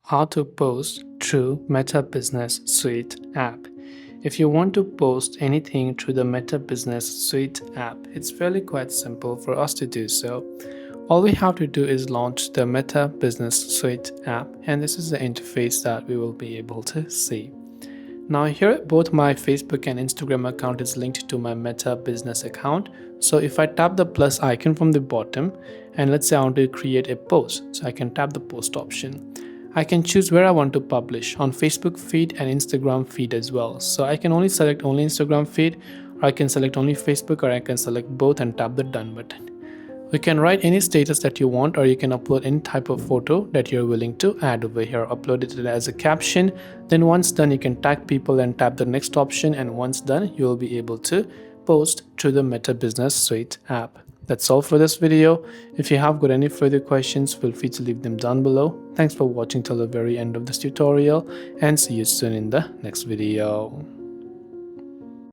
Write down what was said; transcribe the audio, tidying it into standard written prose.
How to post through Meta Business Suite app. If you want to post anything through the Meta Business Suite app, it's fairly quite simple for us to do so. All we have to do is launch the Meta Business Suite app, and this is the interface that we will be able to see. Now here both my Facebook and Instagram account is linked to my Meta business account. So if I tap the plus icon from the bottom and let's say I want to create a post, so I can tap the post option. I can choose where I want to publish on Facebook feed and Instagram feed as well. So I can only select only Instagram feed, or I can select only Facebook, or I can select both and tap the done button. You can write any status that you want, or you can upload any type of photo that you're willing to add over here. Upload it as a caption. Then once done, you can tag people and tap the next option, and once done, you will be able to post through the Meta Business Suite app. That's all for this video. If you have got any further questions, feel free to leave them down below. Thanks for watching till the very end of this tutorial, and see you soon in the next video.